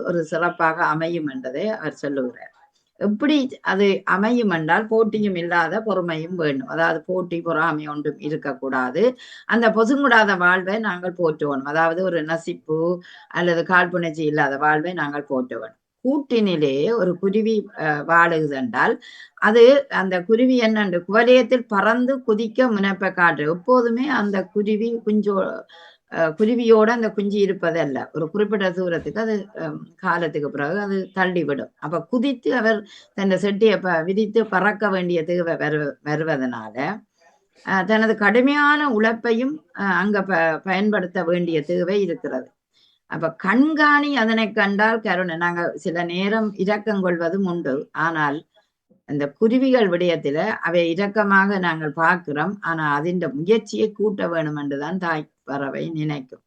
ஒரு சிறப்பாக அமையும் என்றதை அவர் சொல்லுகிறார். எப்படி அது அமையும் என்றால் போட்டியும் இல்லாத பொறுமையும் வேணும். அதாவது போட்டி பொறாமை ஒன்றும் இருக்கக்கூடாது. அந்த பொசுங்குடாத வாழ்வை நாங்கள் போற்றுவோம். அதாவது ஒரு நசிப்பு அல்லது காழ்ப்புணர்ச்சி இல்லாத வாழ்வை நாங்கள் போற்றுவோம். கூட்டினிலே ஒரு குருவி வாழுது என்றால் அது அந்த குருவி என்னென்று குவலயத்தில் பறந்து குதிக்க முனைப்பை காட்டு. எப்போதுமே அந்த குருவி குருவியோட அந்த குஞ்சு இருப்பதல்ல, ஒரு குறிப்பிட்ட தூரத்துக்கு அது காலத்துக்கு பிறகு அது தள்ளிவிடும். அப்ப குதித்து அவர் தன் செட்டியை விதித்து பறக்க வேண்டிய தேவை வருவதனால தனது கடுமையான உழைப்பையும் அங்க பயன்படுத்த வேண்டிய தேவை இருக்கிறது. அப்ப கண்காணி அதனை கண்டால் கருணை. நாங்க சில நேரம் இரக்கம் கொள்வதும் உண்டு. ஆனால் அந்த குருவிகள் விடயத்துல அவை இரக்கமாக நாங்கள் பார்க்கிறோம். ஆனா அதிண்ட முயற்சியை கூட்ட வேணும் என்றுதான் தாய் பறவை நினைக்கும்.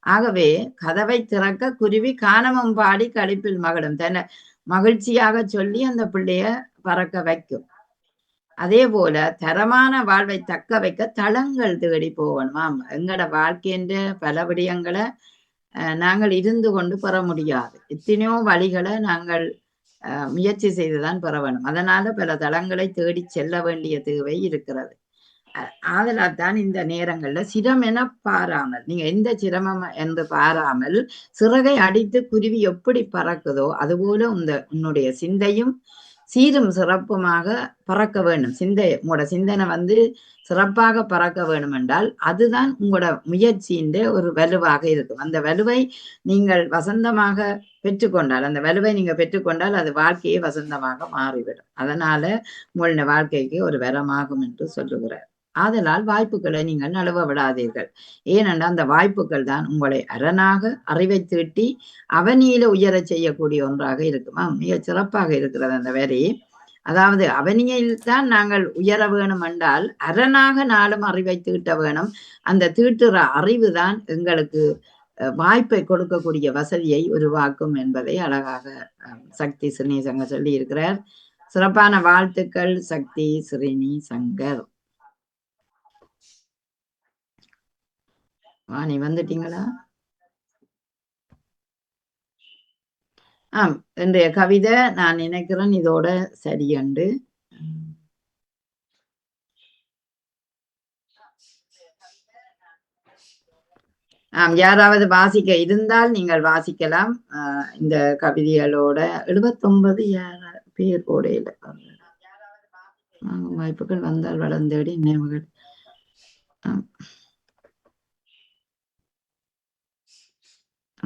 ஆகவே கதவை திறக்க குருவி கானமும் பாடி களிப்பில் மகிழும். தன்னை மகிழ்ச்சியாக சொல்லி அந்த பிள்ளைய பறக்க வைக்கும். அதே போல தரமான வாழ்வை தக்க வைக்க தளங்கள் தேடி போகணுமாம். எங்கட வாழ்க்கைன்ற பல விடயங்களை நாங்கள் இருந்து கொண்டு பெற முடியாது. எத்தனையோ வழிகளை நாங்கள் முயற்சி செய்துதான் பெற வேண்டும். அதனால பல தளங்களை தேடி செல்ல வேண்டிய தேவை இருக்கிறது. ஆதலால்தான் இந்த நேரங்கள்ல சிரம் என பாராமல், நீங்க எந்த சிரமம் என்று பாராமல் சிறகை அடித்து குருவி எப்படி பறக்குதோ அதுபோல உன்னுடைய சிந்தையும் சீரும் சிறப்புமாக பறக்க வேண்டும். உங்களோட சிந்தனை சிறப்பாக பறக்க வேண்டும் என்றால் அதுதான் உங்களோட முயற்சியின் ஒரு வலுவாக இருக்கும். அந்த வலுவை நீங்கள் வசந்தமாக பெற்றுக்கொண்டால், அது வாழ்க்கையே வசந்தமாக மாறிவிடும். அதனால உங்களோட வாழ்க்கைக்கு ஒரு வரமாகும் என்று சொல்லுகிறார். ஆதலால் வாய்ப்புகளை நீங்கள் நழுவ விடாதீர்கள். ஏனென்றால் அந்த வாய்ப்புகள் தான் உங்களை அரணாக அறிவை தீட்டி அவனியில உயரச் செய்யக்கூடிய ஒன்றாக இருக்குமா. மிக சிறப்பாக இருக்கிறது அந்த வரி. அதாவது அவனியில் தான் நாங்கள் உயர வேணும் என்றால் அரணாக நாளும் அறிவை தீட்ட வேணும். அந்த தீட்டுற அறிவு தான் எங்களுக்கு வாய்ப்பை கொடுக்கக்கூடிய வசதியை உருவாக்கும் என்பதை அழகாக சக்தி ஸ்ரீனி சங்கர் சொல்லி இருக்கிறார். சிறப்பான வாழ்த்துக்கள் சக்தி ஸ்ரீனி சங்கர். வாணி வந்துட்டீங்களா? இன்றைய கவிதை நான் நினைக்கிறேன் இதோட சரியண்டு. யாராவது வாசிக்க இருந்தால் நீங்கள் வாசிக்கலாம். இந்த கவிதைகளோட 79 பேர் போடையில வாய்ப்புகள் வந்தால் வளர்ந்தேடி நினைவுகள்.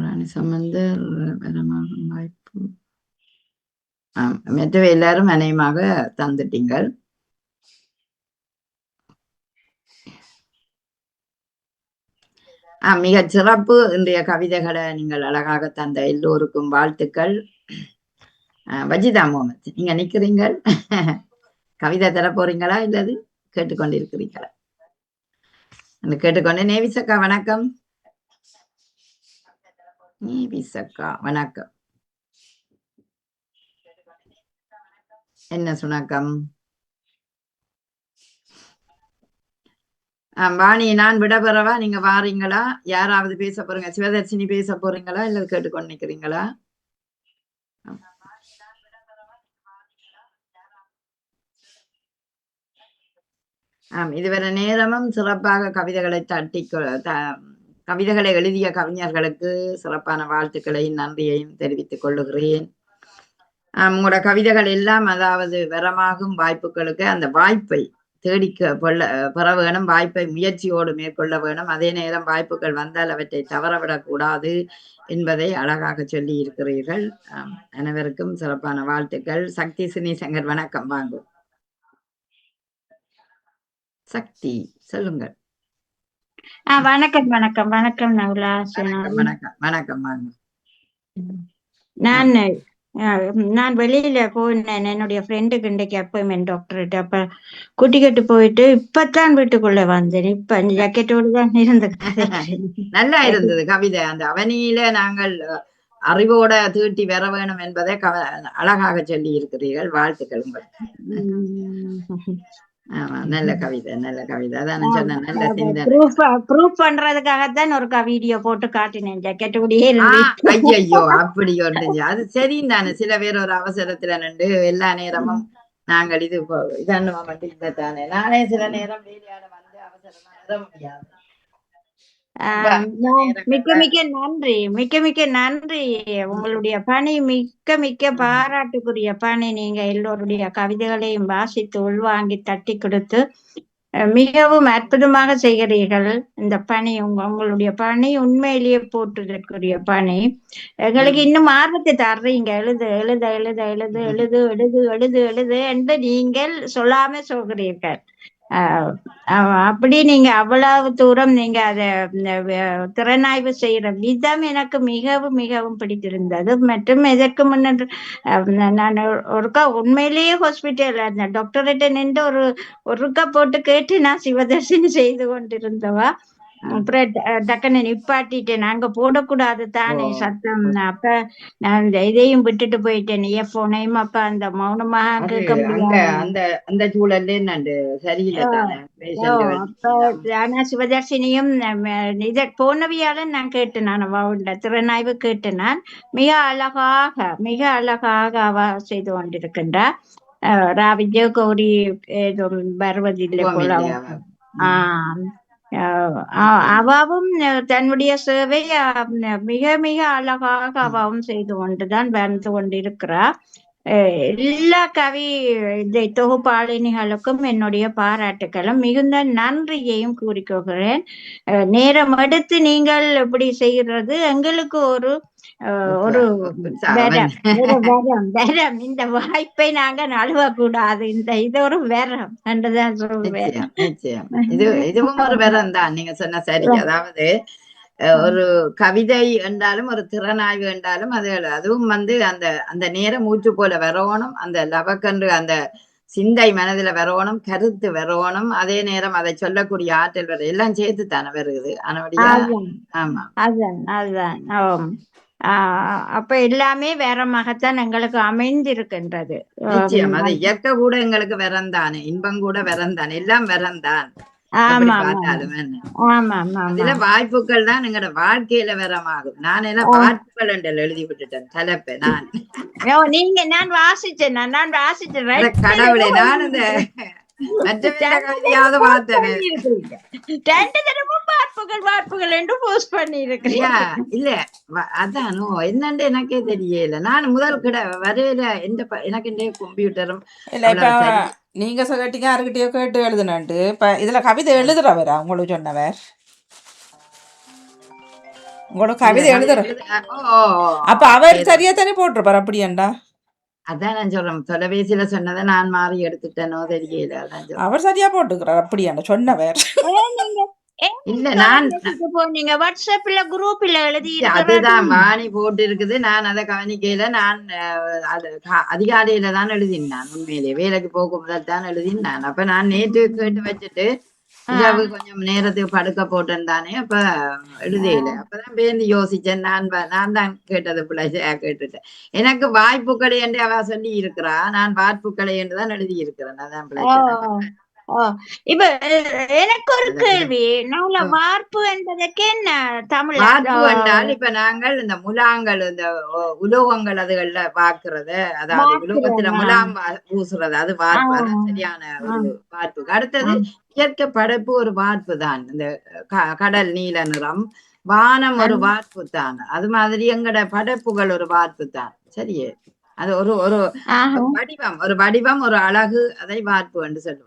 ராணி சம்பந்தர் வரமாகும் வாய்ப்பு. மற்றவை எல்லாரும் அநேகமாக தந்துட்டீங்கள். மிக சிறப்பு. இன்றைய கவிதைகளை நீங்கள் அழகாக தந்த எல்லோருக்கும் வாழ்த்துக்கள். வஜிதா முகமது, நீங்க நிக்கிறீங்கள், கவிதை தர போறீங்களா இல்லது கேட்டுக்கொண்டிருக்கிறீங்களா? கேட்டுக்கொண்டு. நேவிசக்கா வணக்கம். நேவிசக்கா வணக்கம். என்ன சுணக்கம்? வாணி, நான் விட பெறவா? நீங்க வாரீங்களா? யாராவது பேச போறீங்க? சிவதர்ஷினி பேச போறீங்களா இல்ல கேட்டுக்கொண்டு நிக்கிறீங்களா? இதுவரை நேரமும் சிறப்பாக கவிதைகளை கவிதைகளை எழுதிய கவிஞர்களுக்கு சிறப்பான வாழ்த்துக்களையும் நன்றியையும் தெரிவித்துக் கொள்ளுகிறேன். உங்களோட கவிதைகள் எல்லாம் அதாவது வரமாகும் வாய்ப்புகளுக்கு அந்த வாய்ப்பை தேடிக்க பெற வேணும். வாய்ப்பை முயற்சியோடு மேற்கொள்ள வேணும். அதே நேரம் வாய்ப்புகள் வந்தால் அவற்றை தவறவிடக்கூடாது என்பதை அழகாக சொல்லி இருக்கிறீர்கள். அனைவருக்கும் சிறப்பான வாழ்த்துக்கள். சக்தி ஸ்ரீனி சங்கர் வணக்கம். வாங்க சக்தி, சொல்லுங்கள். வணக்கம் வணக்கம் வணக்கம் நவுலா. வணக்கம் வணக்கம். வாங்க. நான் வெளியில போனேன் என்னுடைய ஃப்ரெண்டுக்கு இன்றைக்கு அப்பாயின்மெண்ட் டாக்டர்கிட்ட. அப்ப கூட்டிக்கிட்டு போயிட்டு இப்பதான் வீட்டுக்குள்ள வந்தேன். இப்ப ஜாக்கெட்டோடு தான் இருந்தது. நல்லா இருந்தது கவிதை. அந்த அவனியில நாங்கள் அறிவோட தீட்டி வர வேணும் என்பதை அழகாக சொல்லி இருக்கிறீர்கள். வாழ்த்துக்கள். நல்ல கவிதை, நல்ல கவிதை. அதான் சொன்னேன், நல்ல சிந்தனை. ப்ரூஃப் பண்றதுக்காகத்தான் ஒரு வீடியோ போட்டு காட்டினேன். ஜாக்கெட்டோடயே ஐயோ, அப்படி ஒன்று அது சரியும் தானே. சில பேர் ஒரு அவசரத்துல நின்று எல்லா நேரமும் நாங்கள் இது இதன்னுவா மட்டும் இல்லை தானே. நானே சில நேரம் வேலையாட வந்து அவசரமா வர முடியாது. மிக்க மிக்க நன்றி, மிக்க மிக்க நன்றி. உங்களுடைய பணி மிக்க மிக்க பாராட்டுக்குரிய பணி. நீங்க எல்லோருடைய கவிதைகளையும் வாசித்து உள்வாங்கி தட்டி கொடுத்து மிகவும் அற்புதமாக செய்கிறீர்கள். இந்த பணி உங்களுடைய பணி உண்மையிலேயே போற்றுதற்குரிய பணி. எங்களுக்கு இன்னும் ஆர்வத்தை தர்றீங்க. எழுது எழுத எழுத எழுது எழுது எழுது எழுது எழுது என்று நீங்கள் சொல்லாம சொல்கிறீர்கள். அப்படி நீங்க அவ்வளவு தூரம் நீங்க அதை திறனாய்வு செய்யற விதம் எனக்கு மிகவும் மிகவும் பிடித்திருந்தது. மற்றும் இதற்கு முன்னாடி நான் ஒருக்கா உண்மையிலேயே ஹாஸ்பிட்டல் அந்த டாக்டர்கிட்ட நின்று ஒருக்கா போட்டு கேட்டு நான் சிவதர்ஷினி செய்து கொண்டிருந்தவா. அப்புறம் டக்குன்னு நிப்பாட்டிட்டேன். நாங்க போடக்கூடாது தானே சத்தம். அப்ப நான் இதையும் விட்டுட்டு போயிட்டேன், இயர்போனையும். அப்ப அந்த மௌனமாக கேட்க முடியாது. அந்த சூழல்ல ஆனா சிவதர்ஷினியும் போனவியால நான் கேட்டேன். நான் அவ திறனாய்வு கேட்டேன். நான் மிக அழகாக அவ செய்து கொண்டிருக்கின்றார். ராவிஜய கௌரி வருவதில்லை போல. அவாவும் தன்னுடைய சேவை மிக மிக அழகாக அவாவும் செய்து கொண்டுதான் வந்து கொண்டிருக்கிறார். எல்லா கவி இதை தொகுப்பாளினிகளுக்கும் என்னுடைய பாராட்டுக்களும் மிகுந்த நன்றியையும் கூறிக்கொள்கிறேன். நேரம் எடுத்து நீங்கள் இப்படி செய்கிறது எங்களுக்கு ஒரு ஒரு வரம், வரம். இந்த வாய்ப்பை நாங்க நழுவக்கூடாது. இது ஒரு வரம் என்றுதான் சொல்வேன். இதுவும் ஒரு வரம் தான் நீங்க சொன்ன சரி. அதாவது ஒரு கவிதை என்றாலும் ஒரு திறனாய்வு என்றாலும் அதுவும் அந்த அந்த நேரம் மூச்சு போல வரணும், அந்த லவக்கன்று அந்த சிந்தை மனதுல வரணும், கருத்து வரணும், அதே நேரம் அதை சொல்லக்கூடிய ஆற்றல் வர எல்லாம் சேர்த்து தானே வருது. ஆமா, அதுதான். அப்ப எல்லாமே வேறமாகத்தான் எங்களுக்கு அமைந்திருக்கின்றது. நிச்சயம். அது இயற்கை கூட எங்களுக்கு வரந்தானே, இன்பம் கூட வரந்தானே, எல்லாம் வரந்தான். இதுல வாய்ப்புகள் தான் எங்களோட வாழ்க்கையில வரமாகும். நான் எல்லாம் வாய்ப்புகள் என்று எழுதி விட்டுட்டேன் தலைப்பை. நான் வாசிச்சேன் கடவுளை நான் இந்த கவிதையாவது பார்த்தேன். வார்ப்புகள் என்று போஸ்ட் பண்ணி இருக்கிறேன். இல்ல அதானோ என்னன்னு எனக்கே தெரியல. நான் முதல் வரையில எனக்கு இந்த கம்ப்யூட்டரும் நீங்க கேட்டீங்க யாருக்கிட்டயோ கேட்டு எழுதுனாண்டு. இப்ப இதுல கவிதை எழுதுறவரா உங்களுக்கு சொன்னவர்? உங்களோட கவிதை எழுதுற அப்ப அவர் சரியா தானே போட்டிருப்பார் அப்படியாண்டா? அதான் நான் சொல்றேன், தொலைபேசியில சொன்னதை நான் மாறி எடுத்துட்டேனோ தெரியல. அவர் சரியா போட்டுக்கிறார் அப்படியாண்டா சொன்னவர். இல்ல நான் நீங்க வாட்ஸ்அப்ல குரூப்ல எழுதி அதுதான் வாணி போட்டு இருக்குது. நான் அதை கவனிக்கையில நான் அதிகாலையில தான் எழுதினான். உண்மையிலே வேலைக்கு போகும் முதல் தான் எழுதினான். அப்ப நான் நேற்று கேட்டு வச்சுட்டு இரவு கொஞ்சம் நேரத்துக்கு படுக்க போட்டேன் தானே, அப்ப எழுதையில அப்பதான் பேருந்து யோசிச்சேன். நான் தான் கேட்டது பிள்ளையா கேட்டுட்டேன். எனக்கு வாய்ப்புக்களை என்று அவ சொல்லி இருக்கிறா, நான் வாய்ப்புக்களை என்றுதான் எழுதி இருக்கிறேன். அதான் பிள்ளை. இப்ப எனக்கு ஒரு கேள்வி, வார்ப்பு என்பதற்கு என்ன தமிழ்? வார்ப்பு என்றால் இப்ப நாங்கள் இந்த முலாங்கள் இந்த உலோகங்கள் அதுகள்ல பாக்குறது, அதாவது உலோகத்துல முலாம் பூசுறது, அது வார்ப்பு. அதான் சரியான ஒரு வார்ப்பு. அடுத்தது இயற்கை படைப்பு ஒரு வார்ப்பு தான். இந்த கடல் நீல நிறம், வானம் ஒரு வார்ப்பு தான். அது மாதிரி எங்கட படைப்புகள் ஒரு வார்ப்பு தான். சரியே, அது ஒரு வடிவம், ஒரு அழகு, அதை வார்ப்பு என்று சொல்லுவோம்.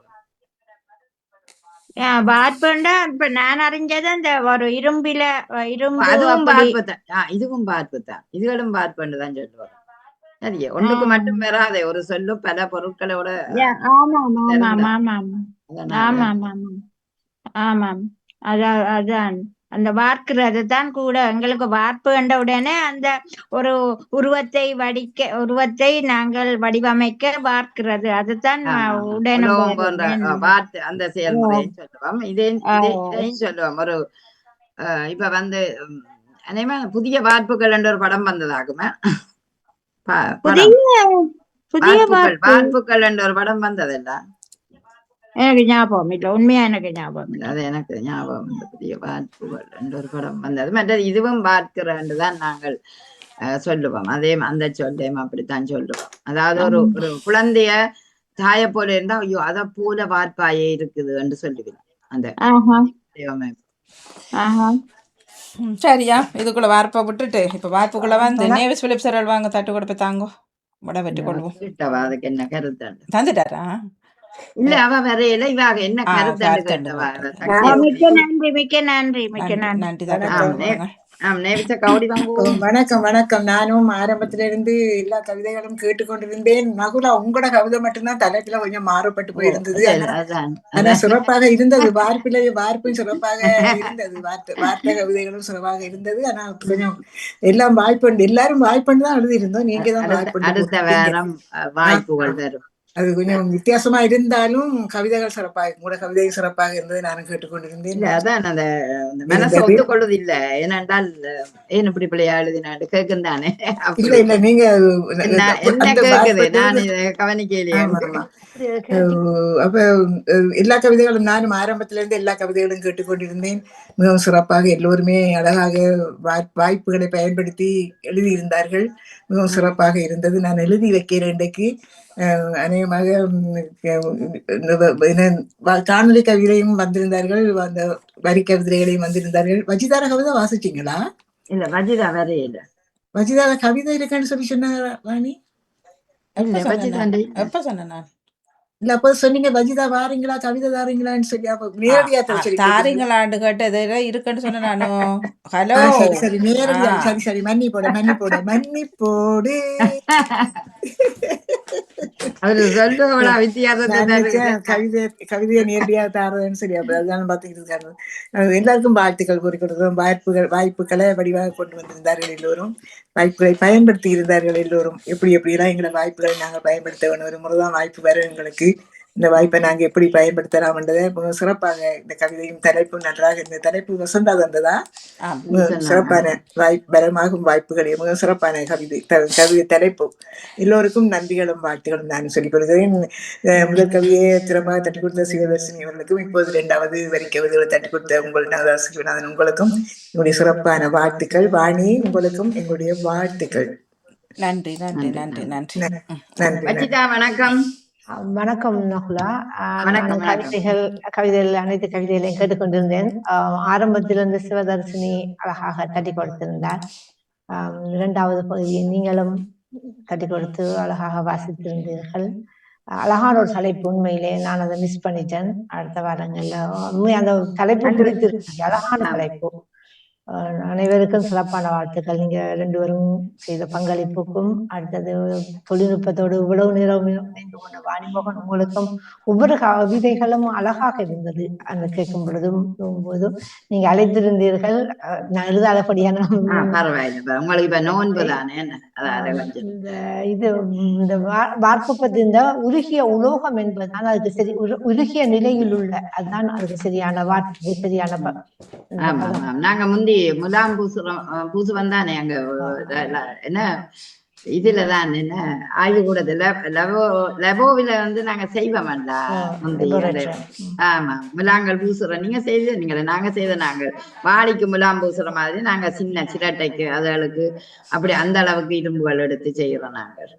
வார்ப்புண்டா இப்ப நான் அறிஞ்சது அந்த ஒரு இரும்புல இதுவும் பார்ப்பு தான். இதுகளும் பார்ப்புன்னு சொல்லுவாங்க. சரியா, ஒண்ணுக்கு மட்டும் வராதே, ஒரு சொல்லு பல பொருட்களோட. ஆமாம். அதான் அந்த வார்க்கிறது தான் கூட எங்களுக்கு வார்ப்பு கண்ட உடனே அந்த ஒரு உருவத்தை நாங்கள் வடிவமைக்க வார்க்கிறது, அதுதான் உடனே அந்த செயல்முறையை சொல்லுவோம். இதையும் சொல்லுவோம். ஒரு இப்ப புதிய வார்ப்புகள் என்ற ஒரு படம் வந்ததாகுமே, வார்ப்புகள் என்ற ஒரு படம் வந்ததில்ல, எனக்கு ஞாபகம் இல்லை. உண்மையா எனக்கு ஞாபகம் இல்லை. அது எனக்கு ஞாபகம் இல்லை. புதிய வார்ப்புகள் என்ற ஒரு படம் வந்தது. மற்றது இதுவும் பார்க்கிறேன்னு தான் நாங்கள் சொல்லுவோம். அதே அந்த சொல்லையும் அப்படித்தான் சொல்லுவோம். அதாவது ஒரு குழந்தைய தாயை போல இருந்தா ஐயோ அதை போல வார்ப்பாயே இருக்குது என்று சொல்லுவேன். அந்த சரியா, இதுக்குள்ள வார்ப்பை விட்டுட்டு இப்ப வார்ப்புக்குள்ள வந்து நேவிஸ் பிலிப் சார் வாங்க தட்டு கொடுப்ப தாங்கோ வட வெட்டி கொள்வோம். அதுக்கு என்ன கருத்து தந்துட்டாரா? இல்ல அவ வரையில இவாக என்ன கருத்து. மிக்க நன்றி. வணக்கம். நானும் ஆரம்பத்தில இருந்து எல்லா கவிதைகளும் கேட்டுக்கொண்டிருந்தேன். மகுலா உங்களோட கவிதை மட்டும்தான் தலைப்புல கொஞ்சம் மாறுபட்டு போயிருந்தது. ஆனா சிறப்பாக இருந்தது. வார்ப்பும் சிறப்பாக இருந்தது. வார்த்தை கவிதைகளும் சிறப்பாக இருந்தது. ஆனா கொஞ்சம் எல்லாம் எல்லாரும் வாய்ப்புன்னு தான் எழுதி இருந்தோம். நீங்க தான் வாய்ப்புகள் வரும். அது கொஞ்சம் வித்தியாசமா இருந்தாலும் கவிதைகள் சிறப்பாக, கூட கவிதை சிறப்பாக இருந்தது. நானும் கேட்டுக்கொண்டிருந்தேன். அதான் அந்த மனசை ஒத்துக்கொள்வது இல்லை. ஏனென்றால் ஏன் இப்படி பிள்ளையா எழுதினாண்டு கேட்கும் தானே. இல்ல நீங்க என்ன கேக்குது, நான் கவனிக்கலையே. அப்ப எல்லா கவிதைகளும் நானும் ஆரம்பத்தில இருந்து எல்லா கவிதைகளும் கேட்டுக்கொண்டிருந்தேன். மிகவும் சிறப்பாக எல்லோருமே அழகாக வாய்ப்புகளை பயன்படுத்தி எழுதியிருந்தார்கள். மிகவும் சிறப்பாக இருந்தது. நான் எழுதி வைக்கிறேன் இன்றைக்கு. அநேகமாக காணொலி கவிதையும் வந்திருந்தார்கள், அந்த வரி கவிதைகளையும் வந்திருந்தார்கள். வஜிதார கவிதை வாசிச்சீங்களா? இல்ல, வஜிதா வரையில. வஜிதார கவிதை இருக்குன்னு சொல்லி சொன்னாங்க வாணி. இல்ல வச்சுதான் எப்ப சொன்னேன் நான்? இல்ல அப்போ சொன்னீங்க வஜிதா வாரீங்களா கவிதை தாரீங்களான்னு சொல்லி அப்ப நேரடியா சொல்லி கேட்டீங்க. தாரிங்களான்னு கேட்டது இருக்குன்னு சொன்னேன் நானும். ஹலோ சரி சரி நேரடியா சரி மன்னிப்போடு அவரு சொல்லுவா வித்தியாசத்தை கவிதையை நேரடியா தாரதுன்னு சரி அப்ப அதுதான் பாத்துக்கிட்டு இருக்காரு. எல்லாருக்கும் வாழ்த்துக்கள் கூறி கொடுக்கிறோம். வாய்ப்புகளை வடிவாக கொண்டு வந்திருந்தார்கள் எல்லோரும். வாய்ப்புகளை பயன்படுத்தி இருந்தார்கள் எல்லோரும். எப்படி எல்லாம் எங்களை வாய்ப்புகளை நாங்க பயன்படுத்த வேணும். ஒரு முறைதான் வாய்ப்பு வரும் எங்களுக்கு. இந்த வாய்ப்பை நாங்க எப்படி பயன்படுத்தலாம்ன்றதை சிறப்பாக இந்த கவிதையும் தலைப்பும் நன்றாக இந்த தலைப்பு வசந்தா தந்ததா சிறப்பான பலமாகும் வாய்ப்புகள் மிக சிறப்பான கவிதை தலைப்பு. எல்லோருக்கும் நன்றிகளும் வாழ்த்துகளும் நான் சொல்லிக் கொள்கிறேன். முதல் கவிதையை திறமாக தட்டி கொடுத்த சிவதர்சினி அவர்களுக்கும் இப்போது 2வது வரி கவிதைகளை தட்டி கொடுத்த உங்கள் சிவநாதன் உங்களுக்கும் என்னுடைய சிறப்பான வாழ்த்துக்கள். வாணி உங்களுக்கும் எங்களுடைய வாழ்த்துக்கள். நன்றி நன்றி நன்றி நன்றி நன்றி. வணக்கம். வணக்கம் நகுலா. கவிதைகள் அனைத்து கவிதைகளையும் கேட்டுக்கொண்டிருந்தேன். ஆரம்பத்திலிருந்து சிவதர்சினி அழகாக தட்டி கொடுத்திருந்தார். 2வது பகுதியை நீங்களும் தட்டி கொடுத்து அழகாக வாசித்திருந்தீர்கள். அழகான ஒரு தலைப்பு. உண்மையிலே நான் அதை மிஸ் பண்ணிட்டேன். அடுத்த வாரங்கள்ல அந்த தலைப்பு பிடித்திருக்கு. அழகான தலைப்பு. அனைவருக்கும் சிறப்பான வாழ்த்துக்கள். நீங்க 2 பேரும் செய்த பங்களிப்புக்கும் அடுத்தது தொழில்நுட்பத்தோடு இவ்வளவு நேரம் இணைந்து கொண்ட வாணிமோகன் உங்களுக்கும் ஒவ்வொரு கவிதைகளும் அழகாக இருந்தது. அந்த கேட்கும் பொழுதும் போதும் நீங்க அழைத்திருந்தீர்கள். நான் எழுதாதபடியான இந்த வார்ப்பு பத்தி இந்த உருகிய உலோகம் என்பதுதான் அதுக்கு சரி. உருகிய நிலையில் உள்ள அதுதான் அதுக்கு சரியான வார்த்தை சரியான. நாங்க முந்தி முலாம் பூசு வந்தானே அங்க என்ன இதுலதான் என்ன ஆய்வு கூடத்துல லெபோவில நாங்க செய்வோம்ல முந்தி. ஆமா முலாங்கள் பூசுறோம். நீங்க செய்த நாங்க செய்த வாளிக்கு முலாம் பூசுற மாதிரி நாங்க சின்ன சிரட்டைக்கு அதுகளுக்கு அப்படி அந்த அளவுக்கு இரும்புகள் எடுத்து செய்யறோம் நாங்க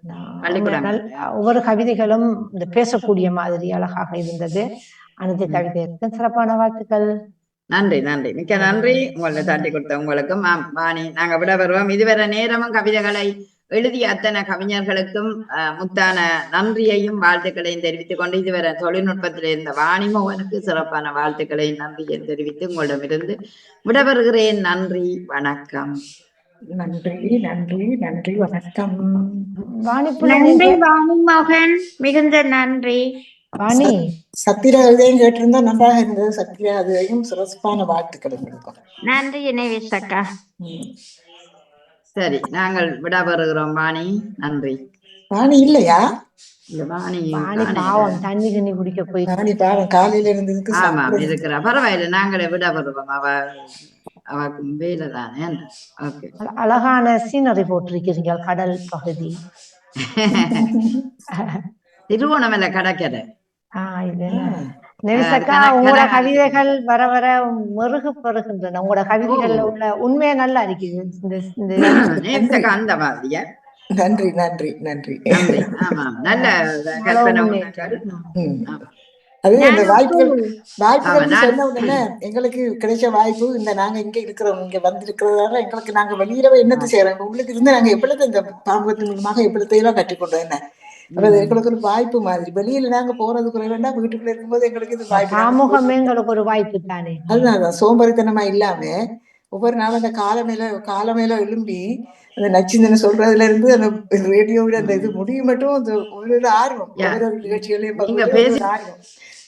பள்ளிக்கூடம். ஒவ்வொரு கவிதைகளும் இந்த பேசக்கூடிய மாதிரி அழகாக இருந்தது. அனைத்து கவிதைகளுக்கும் சிறப்பான வாழ்த்துக்கள். நன்றி நன்றி மிக்க நன்றி. உங்களை தட்டி கொடுத்த உங்களுக்கும் வாணி நாங்க விட வருவோம். இதுவரை நேரமும் கவிதைகளை எழுதிய அத்தனை கவிஞர்களுக்கும் முத்தான நன்றியையும் வாழ்த்துக்களையும் தெரிவித்துக் கொண்டு இதுவரை தொழில்நுட்பத்தில் இருந்த வாணிமோகனுக்கு சிறப்பான வாழ்த்துக்களையும் நன்றியையும் தெரிவித்து உங்களிடமிருந்து விட வருகிறேன். நன்றி வணக்கம். நன்றி நன்றி நன்றி வணக்கம். நன்றி வாணிமோகன், மிகுந்த நன்றி. வாணி சத்திர இதையும் கேட்டிருந்தா நன்றாக இருந்தது. சத்திர அதையும் சிறப்பான வாழ்த்துக்கள் இருக்கும். நன்றி இணைவிசக்கா. சரி நாங்கள் விட வருகிறோம். வாணி நன்றி. வாணி இல்லையா? வாணி பாவம் தண்ணி தண்ணி குடிக்க போய் வாணி பாவம் காலையில இருந்து ஆமா இருக்கிறா. பரவாயில்ல நாங்களே விட வருவோம். அவக்கு வேலை தானே. ஓகே அழகான சீனரி போட்டிருக்கிறீங்க. கடல் பகுதி திருவோணமலை கடற்கரை. நெவிசக்கா உங்களோட கவிதைகள் வர வர மெருகு பெறுகின்றன. உங்களோட கவிதைகள்ல உள்ள உண்மையா நல்லா இருக்குது. அந்த மாதிரியா? நன்றி நன்றி நன்றி. ஆமா நல்ல கற்பனை. அது இந்த வாய்ப்புகள் சொன்ன உடனே எங்களுக்கு கிடைச்ச வாய்ப்பு. இந்த நாங்க இங்க இருக்கிறோம், இங்க வந்திருக்கிறதால எங்களுக்கு நாங்க வெளியில என்னத்தை செய்யறோம். உங்களுக்கு இருந்து நாங்க எப்பொழுது இந்த பாம்பகத்தின் மூலமாக எப்பொழுதையெல்லாம் கற்றுக்கொண்டோம். என்ன அப்ப எங்களுக்கு ஒரு வாய்ப்பு மாதிரி. வெளியில நாங்க போறது குறைவேண்டா, வீட்டுக்குள்ள இருக்கும்போது எங்களுக்கு இது வாய்ப்பு. எங்களுக்கு ஒரு வாய்ப்பு தானே. அதுதான் சோம்பேறித்தனமா இல்லாம ஒவ்வொரு நாளும் அந்த காலமேல எழும்பி அந்த நச்சிந்தனை சொல்றதுல இருந்து அந்த ரேடியோவில அந்த இது முடியும் மட்டும் அந்த ஒரு ஆர்வம். ஒவ்வொரு நிகழ்ச்சிகளையும் ஆர்வம்.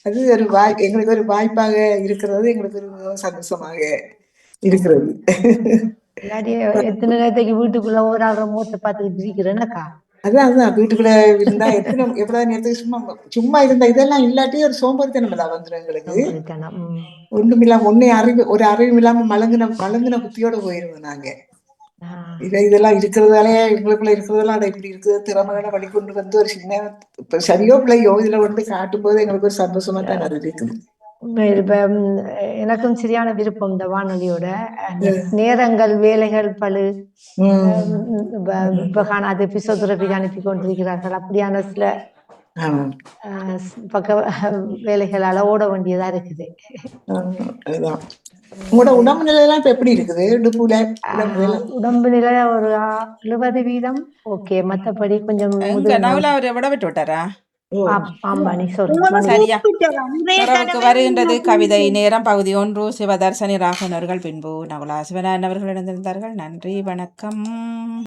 அது ஒரு எங்களுக்கு ஒரு வாய்ப்பாக இருக்கிறது. எங்களுக்கு ஒரு சந்தோஷமாக இருக்கிறது. எத்தனை நேரத்துக்கு வீட்டுக்குள்ள ஒரு ஆள் மூட்டை பார்த்துக்கிட்டு இருக்கிறேன்னாக்கா. அதான் வீட்டுக்குள்ள இருந்தா எவ்வளவு நேரத்துக்கு சும்மா இருந்தா இதெல்லாம் இல்லாட்டி ஒரு சோம்பேறித்தனம் எல்லாம் வந்துடும் எங்களுக்கு. ஒண்ணும் இல்லாம ஒரு அறிவு இல்லாம மலங்குன புத்தியோட போயிருவோம் நாங்க. இதெல்லாம் இருக்கிறதாலே எங்களுக்குள்ள இருக்கிறதெல்லாம் அதை இப்படி இருக்குது திறமையான வழி கொண்டு வந்து ஒரு சின்ன சரியோ பிள்ளையோ இதுல வந்து காட்டும் போது எங்களுக்கு ஒரு சந்தோஷமா தான் அது இருக்குது. எனக்கும் சரியான விருப்பம் இந்த வானொலியோட. நேரங்கள் வேலைகள் பழு இப்ப காணாது பிசியோதெரபிக்கு அனுப்பி கொண்டிருக்கிறார்கள். அப்படியான சில ஆமாம். பக்க வேலைகளால ஓட வேண்டியதா இருக்குது. அதுதான். உங்களோட உடம்பு நிலையெல்லாம் இப்ப எப்படி இருக்குது? இடுப்புல உடம்பு நிலை ஒரு 70%. ஓகே, மத்தபடி கொஞ்சம் எங்க நவுல அவர் விட விட்டு விட்டாரா? ஆமாணி sorry. சரியா. நிறைய பிறவுக்கு தடவை வருகின்றது கவிதை நேரம் பகுதி 1. சிவதர்சனி ராகவன் அவர்கள் பின்பு நகுலா சிவநாயன் அவர்கள் இணைந்திருந்தார்கள். நன்றி, வணக்கம்.